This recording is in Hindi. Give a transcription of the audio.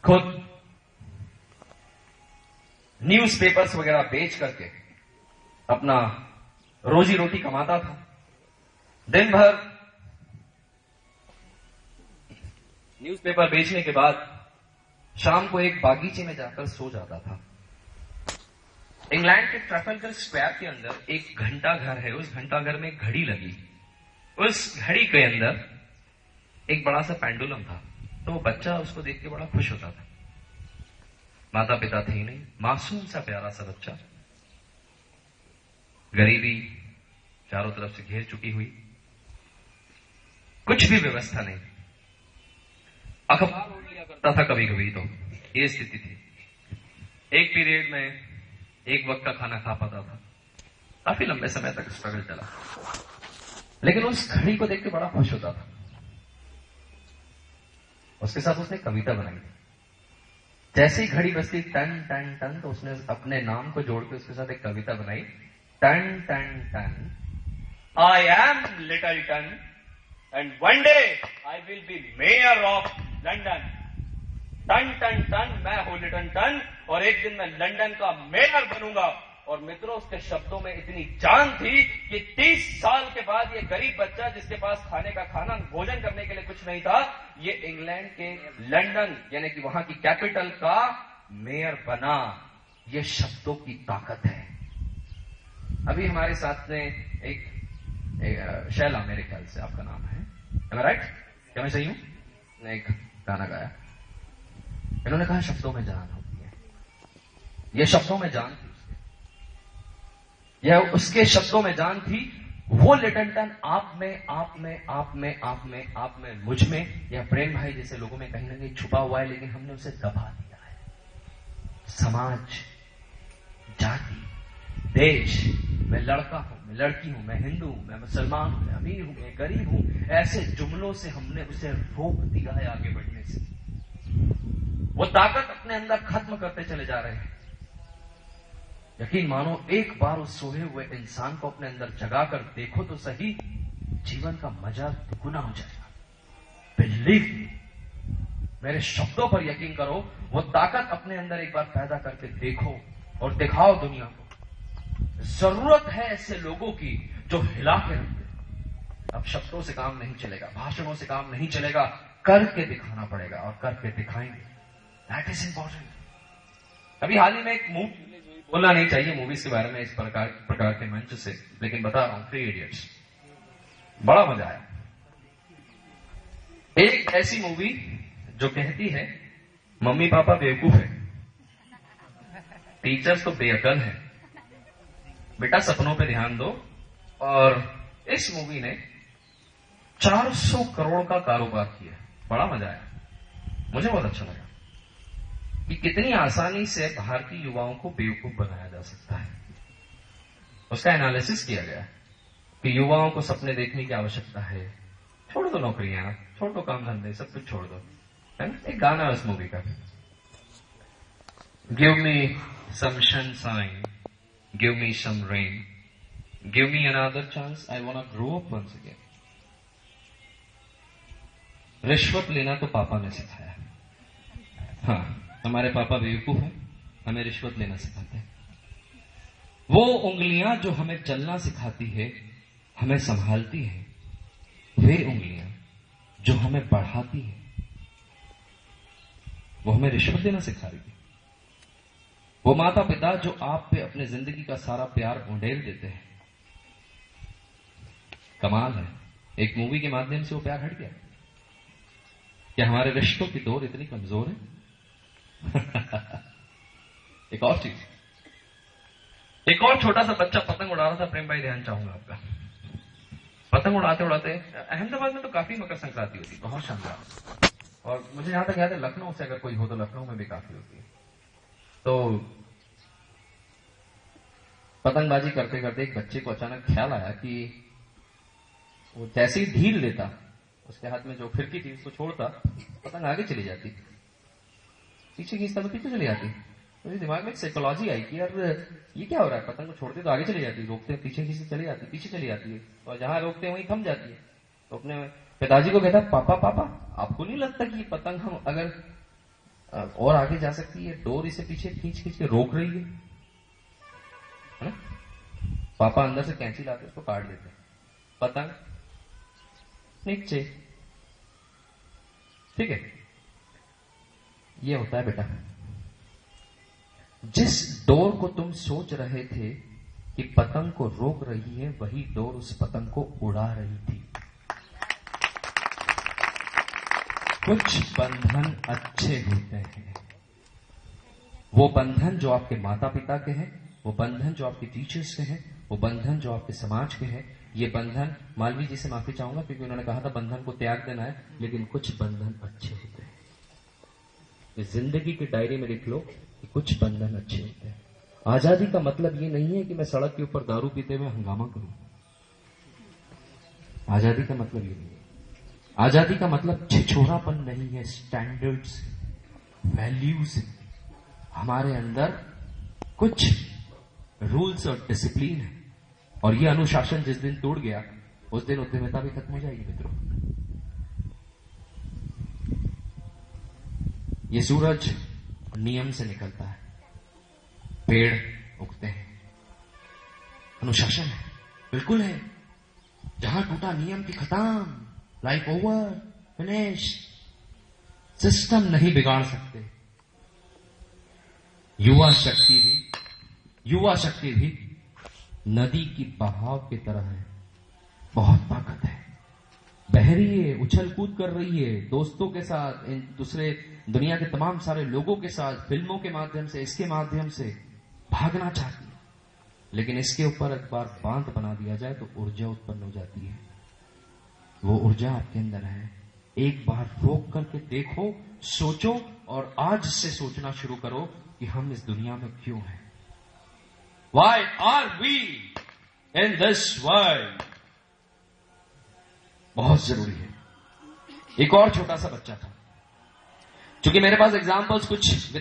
खुद न्यूज़पेपर्स वगैरह बेच करके अपना रोजी रोटी कमाता था। दिन भर न्यूज़पेपर बेचने के बाद शाम को एक बागीचे में जाकर सो जाता था। इंग्लैंड के ट्रैफल्गर स्क्वायर के अंदर एक घंटा घर है। उस घंटा घर में एक घड़ी लगी। उस घड़ी के अंदर एक बड़ा सा पेंडुलम था। तो वो बच्चा उसको देख के बड़ा खुश होता था। माता पिता थे ही नहीं, मासूम सा प्यारा सा बच्चा। गरीबी चारों तरफ से घेर चुकी हुई, कुछ भी व्यवस्था नहीं। अखबार ओढ़ लिया करता था कभी कभी, तो ये स्थिति थी। एक पीरियड में एक वक्त का खाना खा पाता था। काफी लंबे समय तक स्ट्रगल चला, लेकिन उस घड़ी को देख के बड़ा खुश होता था। उसके साथ उसने कविता बनाई। जैसे ही घड़ी बजती टन टन टन, तो उसने अपने नाम को जोड़ के उसके साथ एक कविता बनाई। Ton ton ton, I am little ton and one day I will be mayor of London. Ton ton ton, मैं हूं लिटिल टन और एक दिन मैं लंदन का मेयर बनूंगा। और मित्रों, उसके शब्दों में इतनी जान थी कि 30 साल के बाद ये गरीब बच्चा, जिसके पास खाने का खाना, भोजन करने के लिए कुछ नहीं था, ये इंग्लैंड के लंदन यानी कि वहां की कैपिटल का मेयर बना। ये शब्दों की ताकत है। अभी हमारे साथ में एक शैला, मेरे ख्याल से आपका नाम है, राइट? क्या मैं सही हूं? ने एक गाना गाया। इन्होंने कहा शब्दों में जान होती है। ये शब्दों में जान थी, यह उसके शब्दों में जान थी। वो लिटिल टन आप में, आप में, आप में, आप में, आप में, मुझ में, या प्रेम भाई जैसे लोगों में कहीं ना कहीं छुपा हुआ है, लेकिन हमने उसे दबा दिया है। समाज, जाति, देश, मैं लड़का हूं, मैं लड़की हूं, मैं हिंदू हूं, मैं मुसलमान हूं, मैं अमीर हूं, मैं गरीब हूं, ऐसे जुमलों से हमने उसे रोक दिया है आगे बढ़ने से। वो ताकत अपने अंदर खत्म करते चले जा रहे हैं। यकीन मानो, एक बार उस सोए हुए इंसान को अपने अंदर जगा कर देखो तो सही, जीवन का मजा दुगुना हो जाएगा। बिलीव मी, मेरे शब्दों पर यकीन करो। वो ताकत अपने अंदर एक बार पैदा करके देखो और दिखाओ दुनिया को। जरूरत है ऐसे लोगों की जो हिला के रख दे। अब शब्दों से काम नहीं चलेगा, भाषणों से काम नहीं चलेगा, करके दिखाना पड़ेगा और करके दिखाएंगे। That is important. अभी हाल ही में एक मूवी, बोलना नहीं चाहिए मूवीज के बारे में इस प्रकार के मंच से, लेकिन बता रहा हूं, 3 इडियट्स, बड़ा मजा आया। एक ऐसी मूवी जो कहती है मम्मी पापा बेवकूफ है, टीचर्स तो बेअकल है, बेटा सपनों पे ध्यान दो। और इस मूवी ने 400 करोड़ का कारोबार किया। बड़ा मजा आया, मुझे बहुत अच्छा लगा कि कितनी आसानी से भारतीय युवाओं को बेवकूफ बनाया जा सकता है। उसका एनालिसिस किया गया कि युवाओं को सपने देखने की आवश्यकता है। छोड़ दो नौकरियां, छोड़ दो काम धंधे, सब कुछ छोड़ दो, है ना? एक गाना है उस मूवी का, give me some sunshine, give me some rain, give me another chance, I want to grow up once again. रिश्वत लेना तो पापा ने सिखाया। हाँ, हमारे पापा बेवकूफ हैं, हमें रिश्वत लेना सिखाते हैं। वो उंगलियां जो हमें चलना सिखाती है, हमें संभालती है, वे उंगलियां जो हमें बढ़ाती है, वो हमें रिश्वत देना सिखा रही है। वो माता पिता जो आप पे अपने जिंदगी का सारा प्यार उंडेल देते हैं। कमाल है, एक मूवी के माध्यम से वो प्यार हट गया। क्या हमारे रिश्तों की डोर इतनी कमजोर है? एक और चीज, एक और छोटा सा बच्चा पतंग उड़ा रहा था। प्रेम भाई, ध्यान चाहूंगा आपका। पतंग उड़ाते उड़ाते, अहमदाबाद में तो काफी मकर संक्रांति होती है, बहुत शानदार। और मुझे यहां तक याद है, लखनऊ से अगर कोई हो तो लखनऊ में भी काफी होती है। तो पतंगबाजी करते करते एक बच्चे को अचानक ख्याल आया कि वो जैसे ही ढील लेता, उसके हाथ में जो फिरकी थी उसको छोड़ता, पतंग आगे चली जाती, पीछे खींचता तो पीछे चली जाती। मुझे दिमाग में एक साइकोलॉजी आई कि यार ये क्या हो रहा है, पतंग को छोड़ते तो आगे चली जाती, रोकते पीछे खींचते चली जाती, पीछे चली जाती है, और जहां रोकते वहीं थम जाती है। तो अपने पिताजी को कहता, पापा पापा, आपको नहीं लगता कि ये पतंग हम अगर और आगे जा सकती है, डोर इसे पीछे खींच खींच के रोक रही है ना? पापा अंदर से कैंची लाते उसको काट देते हैं, पतंग नीचे। ठीक है, ये होता है बेटा। जिस डोर को तुम सोच रहे थे कि पतंग को रोक रही है, वही डोर उस पतंग को उड़ा रही थी। कुछ बंधन अच्छे होते हैं, वो बंधन जो आपके माता पिता के हैं, वो बंधन जो आपके टीचर्स के हैं, वो बंधन जो आपके समाज के हैं। ये बंधन, मालवी जी से माफी चाहूंगा क्योंकि उन्होंने कहा था बंधन को त्याग देना है, लेकिन कुछ बंधन अच्छे होते हैं। इस जिंदगी की डायरी में लिख लो कि कुछ बंधन अच्छे होते हैं। आजादी का मतलब ये नहीं है कि मैं सड़क के ऊपर दारू पीते हुए हंगामा करूं। आजादी का मतलब ये नहीं है। आजादी का मतलब छिछोरापन नहीं है, स्टैंडर्ड्स, वैल्यूज। हमारे अंदर कुछ रूल्स और डिसिप्लिन है, और ये अनुशासन जिस दिन टूट गया उस दिन उद्यमिता भी खत्म हो जाएगी मित्रों। ये सूरज नियम से निकलता है, पेड़ उगते हैं, अनुशासन है, बिल्कुल है। जहां टूटा नियम की खत्म, लाइफ ओवर, फिनिश। सिस्टम नहीं बिगाड़ सकते। युवा शक्ति भी नदी की बहाव की तरह है, बहुत ताकत है, बह रही है, उछल कूद कर रही है, दोस्तों के साथ, इन दूसरे दुनिया के तमाम सारे लोगों के साथ, फिल्मों के माध्यम से, इसके माध्यम से भागना चाहती है। लेकिन इसके ऊपर एक बार बांध बना दिया जाए तो ऊर्जा उत्पन्न हो जाती है। वो ऊर्जा आपके अंदर है। एक बार रोक करके देखो, सोचो, और आज से सोचना शुरू करो कि हम इस दुनिया में क्यों हैं। Why are we in this world? बहुत जरूरी है। एक और छोटा सा बच्चा था, क्योंकि मेरे पास एग्जाम्पल्स कुछ